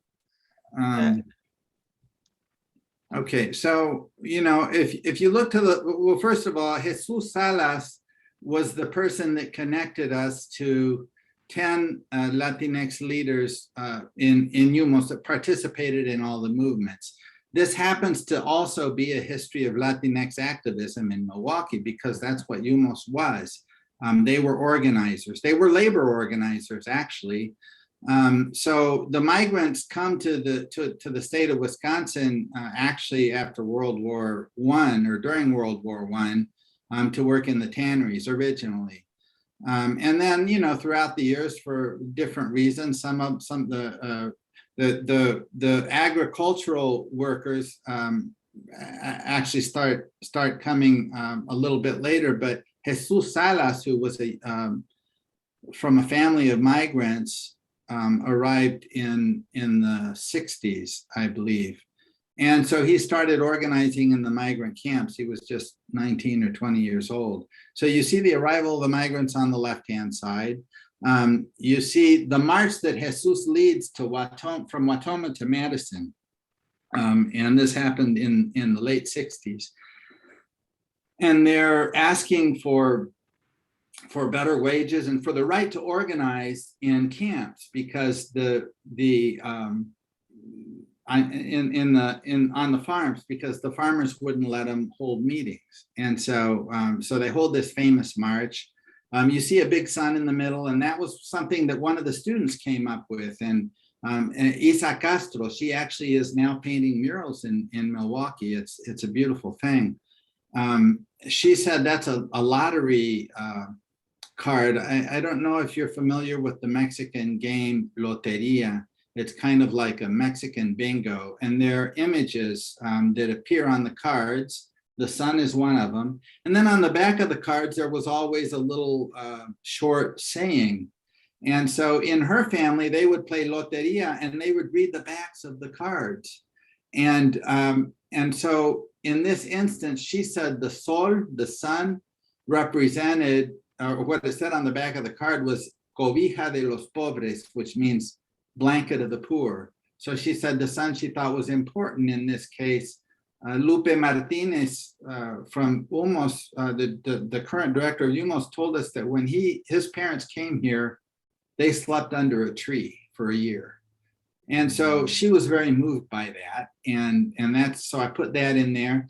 Okay, so, if you look to well, first of all, Jesus Salas was the person that connected us to 10 Latinx leaders in UMOS that participated in all the movements. This happens to also be a history of Latinx activism in Milwaukee, because that's what UMOS was. They were organizers. They were labor organizers, actually. So the migrants come to the state of Wisconsin actually after World War I, or during World War I, to work in the tanneries originally. And then, throughout the years, for different reasons, the agricultural workers actually start coming a little bit later, but Jesus Salas, who was from a family of migrants, arrived in the 60s, I believe. And so he started organizing in the migrant camps. He was just 19 or 20 years old. So you see the arrival of the migrants on the left-hand side. You see the march that Jesus leads to from Watoma to Madison. And this happened in the late 60s. And they're asking for better wages and for the right to organize in camps, because on the farms, because the farmers wouldn't let them hold meetings. And so they hold this famous march. You see a big sun in the middle, and that was something that one of the students came up with. And Isa Castro, she actually is now painting murals in Milwaukee. It's a beautiful thing. She said that's a lottery card. I don't know if you're familiar with the Mexican game Loteria. It's kind of like a Mexican bingo, and there are images that appear on the cards. The sun is one of them. And then on the back of the cards, there was always a little short saying. And so in her family, they would play Loteria, and they would read the backs of the cards. And so in this instance, she said the sol, the sun, represented, or what it said on the back of the card was cobija de los pobres, which means blanket of the poor. So she said the sun she thought was important in this case. Lupe Martinez from UMOS, the current director of UMOS, told us that when his parents came here, they slept under a tree for a year. And so she was very moved by that. And that's, so I put that in there.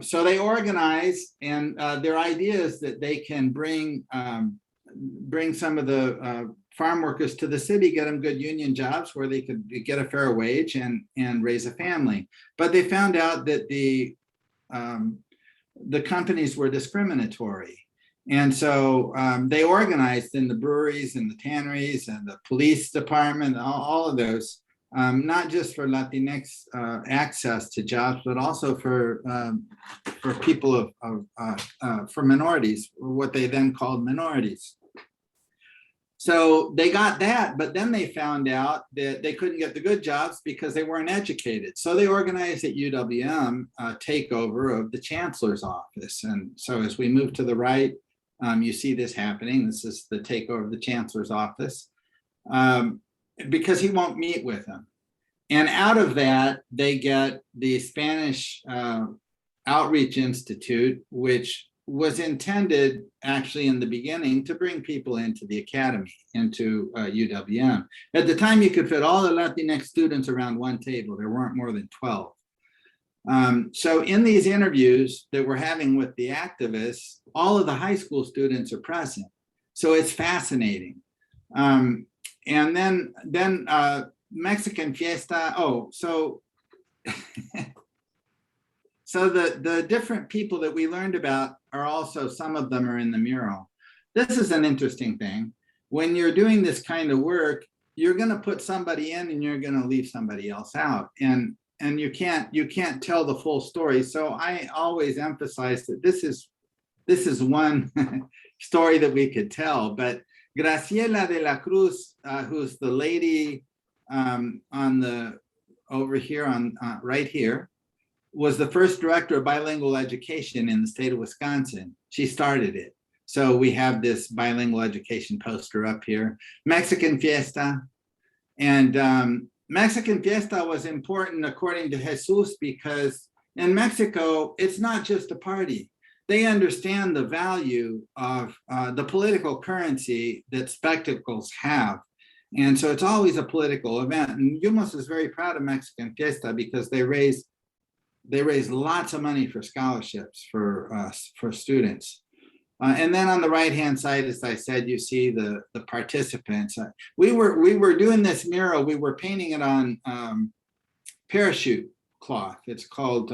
So they organize, and their idea is that they can bring some of the farm workers to the city, get them good union jobs where they could get a fair wage and raise a family. But they found out that the companies were discriminatory. And so they organized in the breweries and the tanneries and the police department, all of those, not just for Latinx access to jobs, but also for people for minorities, what they then called minorities. So they got that, but then they found out that they couldn't get the good jobs because they weren't educated. So they organized at UWM a takeover of the chancellor's office. And so as we move to the right, you see this happening. This is the takeover of the chancellor's office because he won't meet with them. And out of that, they get the Spanish Outreach Institute, which was intended actually in the beginning to bring people into the academy, into UWM. At the time, you could fit all the Latinx students around one table. There weren't more than 12. So in these interviews that we're having with the activists, all of the high school students are present. So it's fascinating. And then Mexican Fiesta. Oh, so so the different people that we learned about are also, some of them are in the mural. This is an interesting thing. When you're doing this kind of work, you're going to put somebody in and you're going to leave somebody else out. And you can't tell the full story. So I always emphasize that this is one story that we could tell. But Graciela de la Cruz, who's the lady over here right here, was the first director of bilingual education in the state of Wisconsin. She started it. So we have this bilingual education poster up here. Mexican Fiesta. And Mexican Fiesta was important according to Jesus because in Mexico, it's not just a party. They understand the value of the political currency that spectacles have. And so it's always a political event. And UMOS is very proud of Mexican Fiesta because they raise lots of money for scholarships for students. And then on the right-hand side, as I said, you see the participants. We were doing this mural. We were painting it on parachute cloth. It's called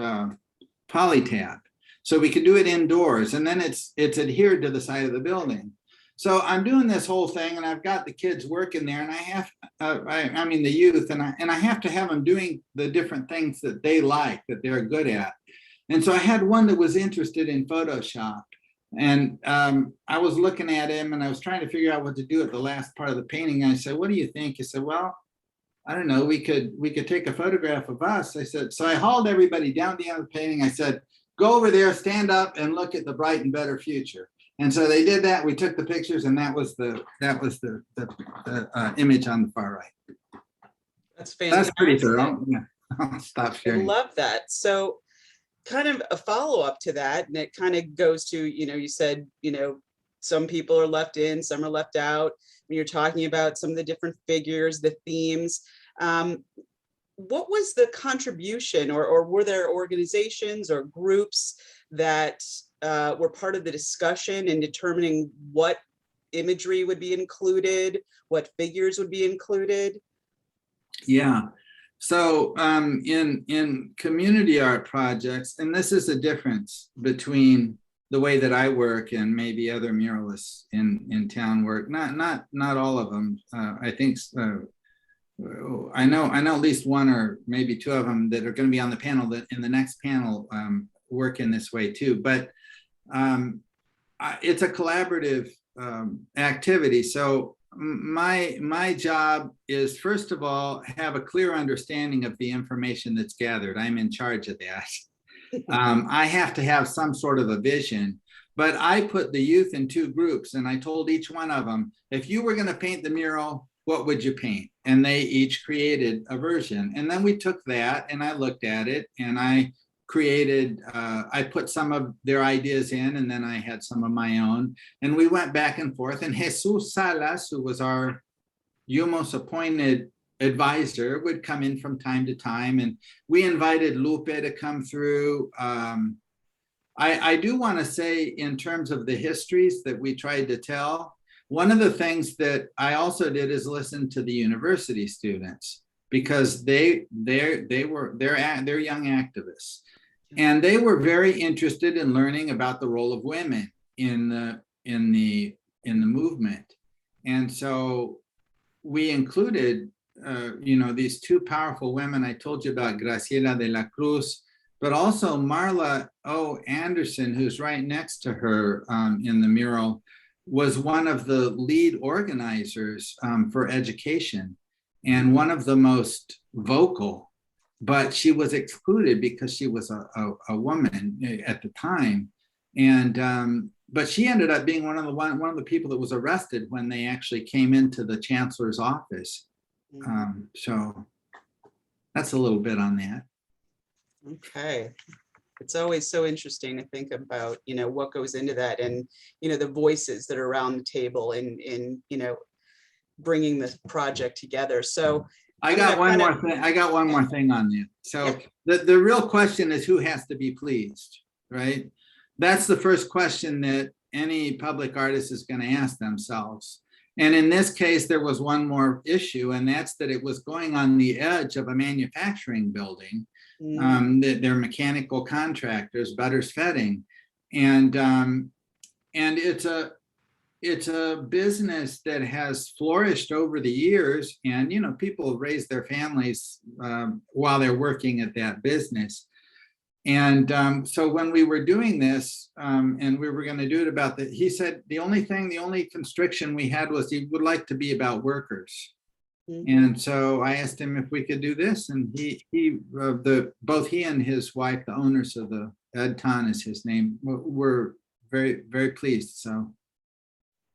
polytab. So we could do it indoors, and then it's adhered to the side of the building. So I'm doing this whole thing, and I've got the kids working there, and I have, I mean the youth, and I have to have them doing the different things that they like, that they're good at. And so I had one that was interested in Photoshop, and I was looking at him, and I was trying to figure out what to do at the last part of the painting. And I said, "What do you think?" He said, "Well, I don't know. We could take a photograph of us." I said, so I hauled everybody down the end of the painting. I said, "Go over there, stand up, and look at the bright and better future." And so they did that. We took the pictures, and that was the image on the far right. That's fantastic. That's pretty thorough. Yeah. I'll stop I sharing. love that. So kind of a follow-up to that, and it kind of goes to, you said, some people are left in, some are left out. When you're talking about some of the different figures, the themes, what was the contribution, or were there organizations or groups that were part of the discussion in determining what imagery would be included, what figures would be included? Yeah. So in community art projects, and this is a difference between the way that I work and maybe other muralists in town work. Not all of them. I think I know at least one or maybe two of them that are going to be on the panel, that in the next panel work in this way too. But it's a collaborative activity. So my job is, first of all, have a clear understanding of the information that's gathered. I'm in charge of that. I have to have some sort of a vision. But I put the youth in two groups, and I told each one of them, if you were going to paint the mural, what would you paint? And they each created a version. And then we took that and I looked at it and I created, I put some of their ideas in, and then I had some of my own. And we went back and forth. And Jesus Salas, who was our UMOS appointed advisor, would come in from time to time. And we invited Lupe to come through. I do want to say, in terms of the histories that we tried to tell, one of the things that I also did is listen to the university students, because they're young activists, and they were very interested in learning about the role of women in the movement. And so we included these two powerful women. I told you about Graciela de la Cruz, but also Marla O Anderson, who's right next to her in the mural, was one of the lead organizers for education and one of the most vocal, but she was excluded because she was a woman at the time. And but she ended up being one of the people that was arrested when they actually came into the chancellor's office. So that's a little bit on that. Okay. It's always so interesting to think about, what goes into that, and, the voices that are around the table in bringing this project together. So I got one more thing. I got one more thing on that. So the real question is, who has to be pleased, right? That's the first question that any public artist is going to ask themselves. And in this case, there was one more issue, and that's that it was going on the edge of a manufacturing building. They're mechanical contractors, Butters Fetting, and it's a business that has flourished over the years, and people raise their families while they're working at that business. And so when we were doing this, and we were going to do it he said the only constriction we had was he would like to be about workers. And so I asked him if we could do this, and both he and his wife, the owners of the Edton is his name, were very, very pleased. So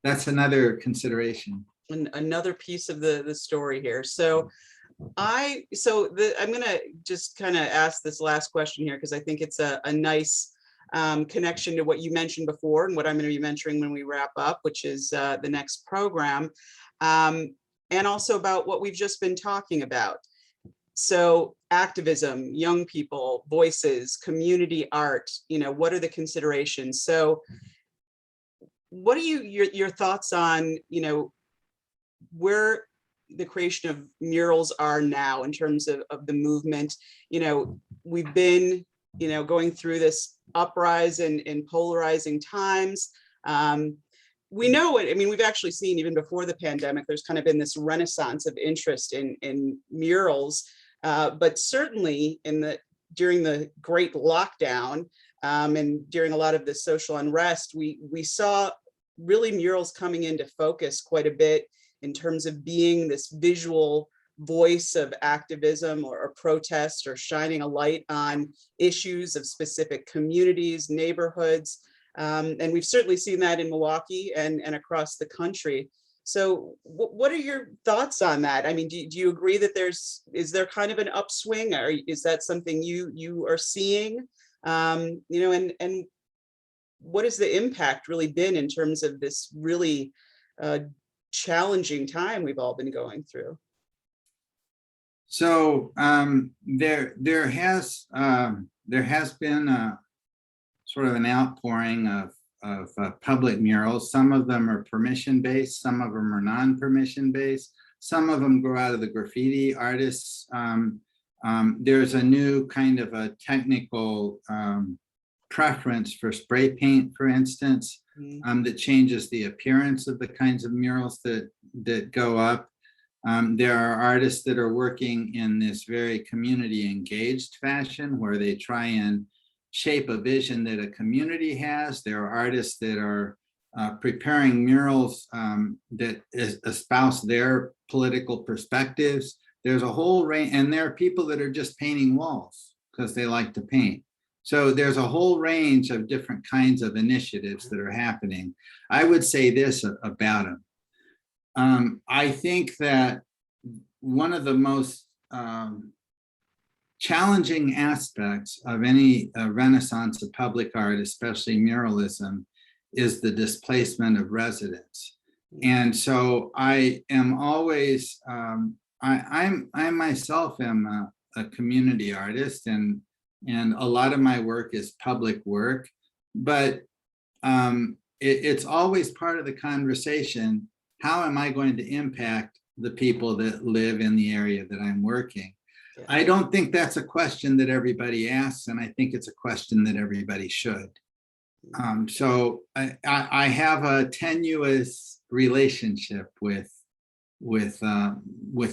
that's another consideration. And another piece of the story here. So I'm gonna just kind of ask this last question here, because I think it's a nice connection to what you mentioned before and what I'm going to be mentioning when we wrap up, which is the next program. And also about what we've just been talking about. So activism, young people, voices, community art, what are the considerations? So what are your thoughts on, where the creation of murals are now in terms of the movement? We've been, going through this uprise and polarizing times. We know it. I mean, we've actually seen, even before the pandemic, there's kind of been this renaissance of interest in murals, but certainly during the great lockdown and during a lot of the social unrest, we saw really murals coming into focus quite a bit in terms of being this visual voice of activism or protest, or shining a light on issues of specific communities, neighborhoods. And we've certainly seen that in Milwaukee and across the country. So what are your thoughts on that? I mean, do you agree that is there kind of an upswing, or is that something you are seeing? And what has the impact really been in terms of this really challenging time we've all been going through? So there has been a sort of an outpouring of public murals. Some of them are permission-based, some of them are non-permission-based, some of them grow out of the graffiti artists. There's a new kind of a technical preference for spray paint, for instance, that changes the appearance of the kinds of murals that go up. There are artists that are working in this very community engaged fashion, where they try and shape a vision that a community has. There are artists that are preparing murals that espouse their political perspectives. There's a whole range, and there are people that are just painting walls because they like to paint. So there's a whole range of different kinds of initiatives that are happening. I would say this about them. I think that one of the most challenging aspects of any renaissance of public art, especially muralism, is the displacement of residents. And so I am always, I myself am a community artist, and a lot of my work is public work, but it's always part of the conversation. How am I going to impact the people that live in the area that I'm working? Yeah. I don't think that's a question that everybody asks, and I think it's a question that everybody should. So I have a tenuous relationship with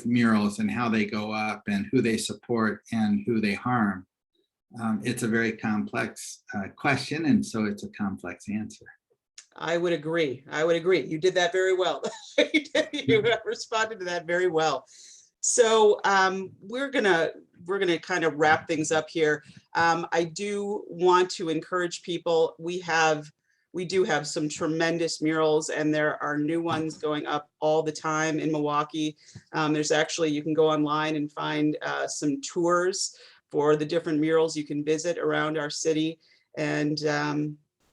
murals and how they go up and who they support and who they harm. It's a very complex question, and so it's a complex answer. I would agree. I would agree. You did that very well. You responded to that very well. So we're gonna kind of wrap things up here. I do want to encourage people. We do have some tremendous murals, and there are new ones going up all the time in Milwaukee. There's actually, you can go online and find some tours for the different murals you can visit around our city, and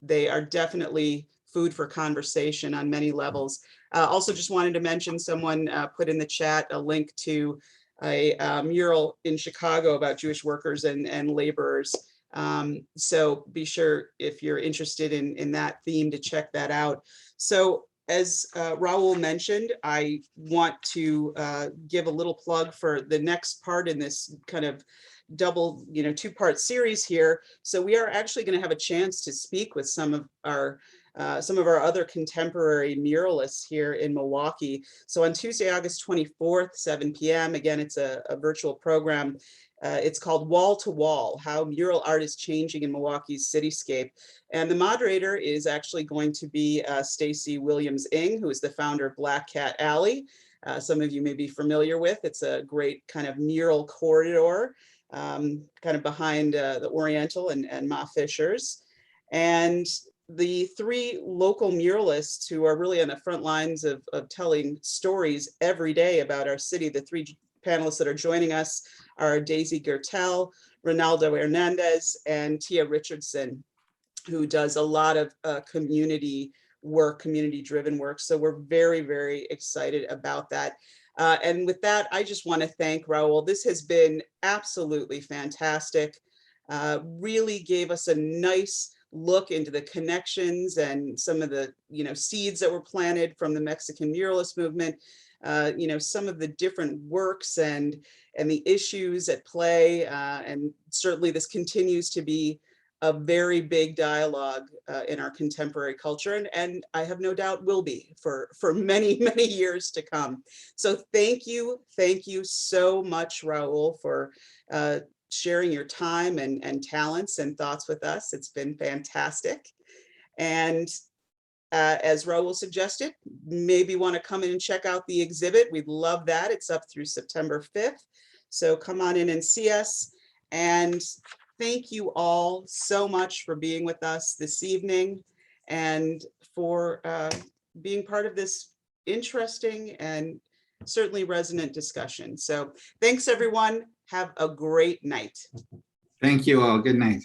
they are definitely food for conversation on many levels. Also just wanted to mention, someone put in the chat a link to a mural in Chicago about Jewish workers and laborers. So be sure, if you're interested in that theme, to check that out. So as Raul mentioned, I want to give a little plug for the next part in this kind of double, two-part series here. So we are actually going to have a chance to speak with some of our other contemporary muralists here in Milwaukee. So on Tuesday, August 24th, 7 p.m., again, it's a virtual program. It's called Wall to Wall: How Mural Art is Changing in Milwaukee's Cityscape. And the moderator is actually going to be Stacy Williams-Ing, who is the founder of Black Cat Alley. Some of you may be familiar with. It's a great kind of mural corridor, kind of behind the Oriental and Ma Fisher's. And the three local muralists who are really on the front lines of telling stories every day about our city, the three panelists that are joining us are Daisy Gertel, Ronaldo Hernandez, and Tia Richardson, who does a lot of community work, community-driven work. So we're very, very excited about that. And with that, I just want to thank Raul. This has been absolutely fantastic. Really gave us a nice look into the connections and some of the seeds that were planted from the Mexican muralist movement. Some of the different works and the issues at play, and certainly this continues to be a very big dialogue in our contemporary culture, and I have no doubt will be for many, many years to come. So thank you so much, Raul, for sharing your time and talents and thoughts with us. It's been fantastic. And as Raul suggested, maybe want to come in and check out the exhibit. We'd love that. It's up through September 5th. So come on in and see us. And thank you all so much for being with us this evening and for being part of this interesting and certainly resonant discussion. So thanks, everyone. Have a great night. Thank you all. Good night.